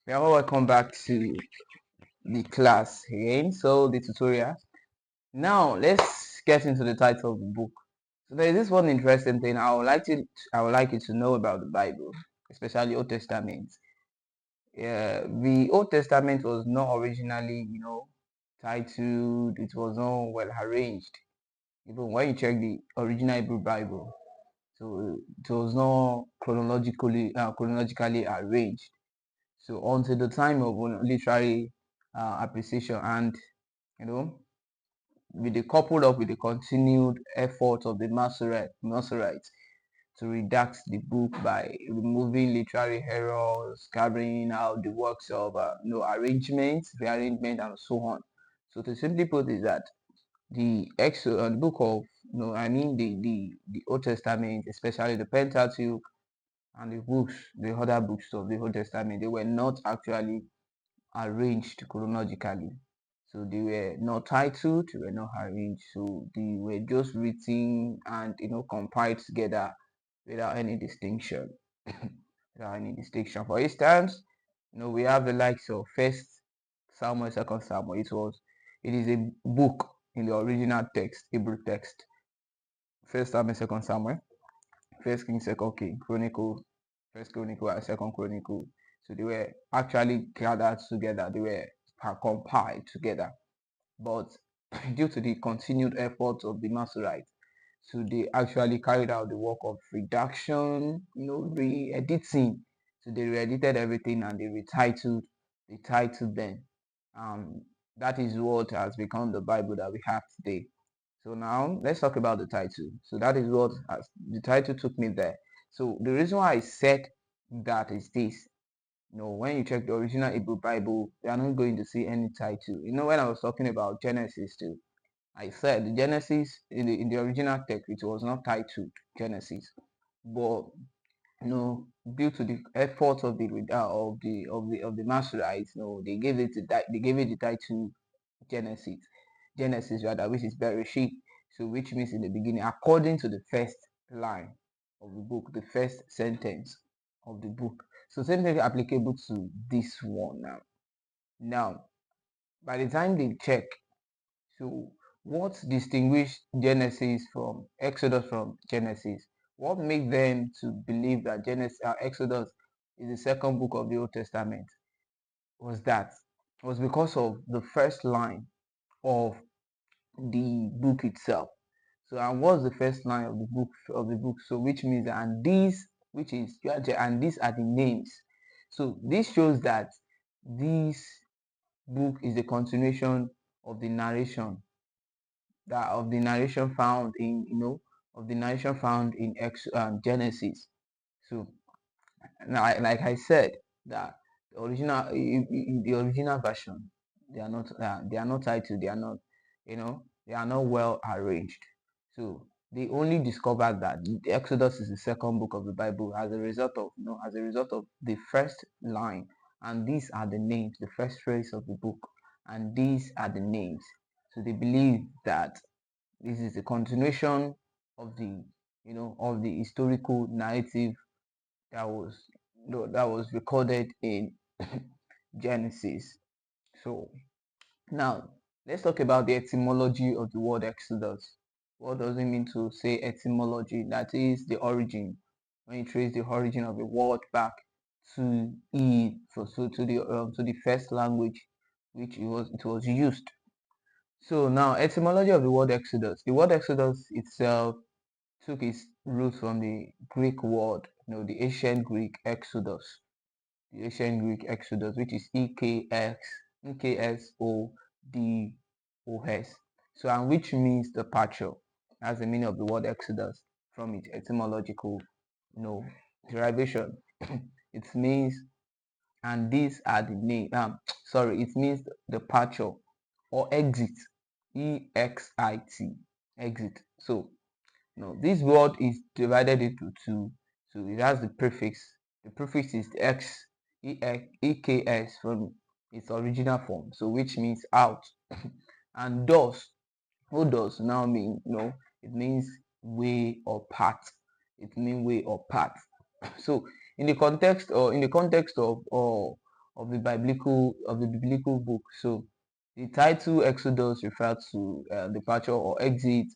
Yeah, welcome back to the class again. So the tutorial. Now let's get into the title of the book. So there is this one interesting thing I would like you to know about the Bible, especially Old Testament. Yeah, the Old Testament was not originally, titled. It was not well arranged. Even when you check the original Hebrew Bible, so it was not chronologically arranged. So until the time of literary appreciation and you know with the coupled up with the continued effort of the Masoretes to redact the book by removing literary errors, carrying out the works of arrangements, rearrangement, and so on. So to simply put is that the book of the Old Testament, especially the Pentateuch and the other books of the Old Testament, they were not actually arranged chronologically. So they were not titled, they were not arranged. So they were just written and compiled together without any distinction. Without any distinction. For instance, we have the likes of First Samuel, Second Samuel. It is a book in the original text, Hebrew text. First Samuel, Second Samuel, First King, Second King, Chronicle, First Chronicle, and Second Chronicle. So they were actually gathered together. They were compiled together. But due to the continued efforts of the Masorites, so they actually carried out the work of reduction, re-editing. So they re-edited everything and they titled them. Um, that is what has become the Bible that we have today. So now let's talk about the title. So that is what the title took me there. So the reason why I said that is this. When you check the original Hebrew Bible, you are not going to see any title. When I was talking about Genesis too, I said the Genesis in the original text it was not titled Genesis, but due to the efforts of the Masorites, they gave it the title Genesis, Genesis rather, which is Bereshit, so which means in the beginning, according to the first line of the book, the first sentence of the book. So same thing applicable to this one now. Now, by the time they check, so what distinguished Genesis from Exodus from Genesis? What made them to believe that Exodus is the second book of the Old Testament? Was because of the first line of the book itself. So and what's the first line of the book? So which means that and these are the names. So this shows that this book is a continuation of the narration found in Genesis. So now, like I said, that the original version, they are not titled, they are not well arranged. So they only discovered that the Exodus is the second book of the Bible as a result of the first line, and these are the names, the first phrase of the book, and these are the names. So they believe that this is a continuation of the historical narrative that was that was recorded in Genesis. So now let's talk about the etymology of the word Exodus. What does it mean to say etymology? That is the origin. When you trace the origin of a word back to the first language which it was used. So now etymology of the word Exodus. The word Exodus itself took its roots from the Greek word, the ancient Greek Exodus, which is EKSODOS. So, and which means departure. That's the meaning of the word Exodus from its etymological, derivation. It means, and these are the name. Sorry, it means departure or exit. EXIT, exit. So this word is divided into two. So it has the prefix. The prefix is the EKS from its original form. So which means out. And does, what does now mean? It means way or path. It means way or path. So in the context of the biblical book. So the title Exodus refers to departure or exit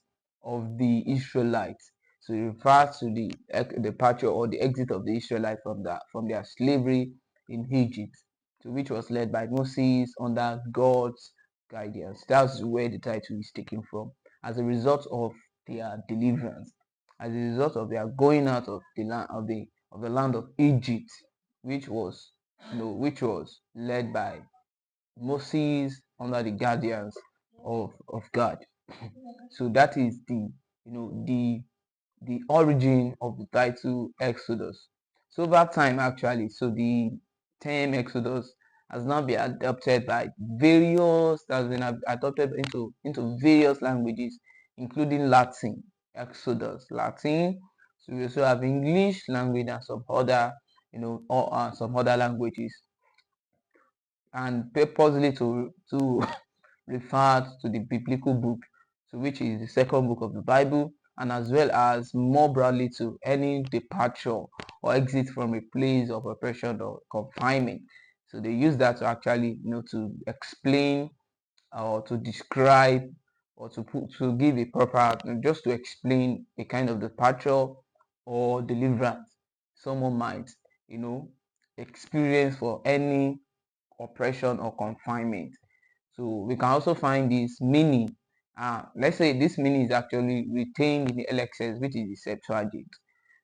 of the Israelites. So it refers to the departure or the exit of the Israelites from their slavery in Egypt, so which was led by Moses under God's guidance. That's where the title is taken from. As a result of their deliverance, as a result of their going out of the land of the land of Egypt, which was which was led by Moses under the guardians of God. So that is the origin of the title Exodus. So over time, actually, so the term Exodus has now been adopted by has been adopted into various languages, including Latin, Exodus, Latin. So we also have English language and some other, or some other languages, and purposely to referred to the biblical book, so which is the second book of the Bible, and as well as more broadly to any departure or exit from a place of oppression or confinement. So they use that to actually, to explain or to describe or to give a proper, just to explain a kind of departure or deliverance someone might, you know, experience for any oppression or confinement. So we can also find this meaning. Let's say this meaning is actually retained in the LXS, which is the Septuagint.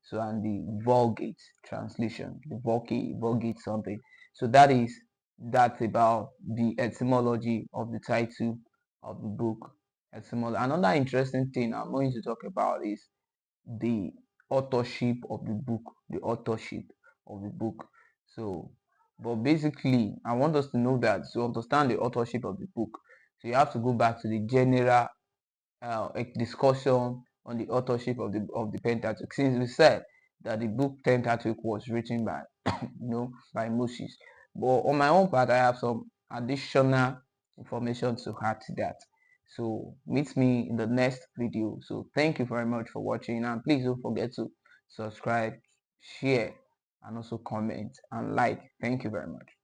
So and the Vulgate translation, the Vulgate something. So that's about the etymology of the title of the book. Etymology. Another interesting thing I'm going to talk about is the authorship of the book. The authorship of the book. So but basically I want us to know that to understand the authorship of the book, so you have to go back to the general discussion on the authorship of the Pentateuch, since we said that the book Pentateuch was written by by Moses. But on my own part, I have some additional information to add to that. So meet me in the next video. So thank you very much for watching, and please don't forget to subscribe, share, and also comment and like. Thank you very much.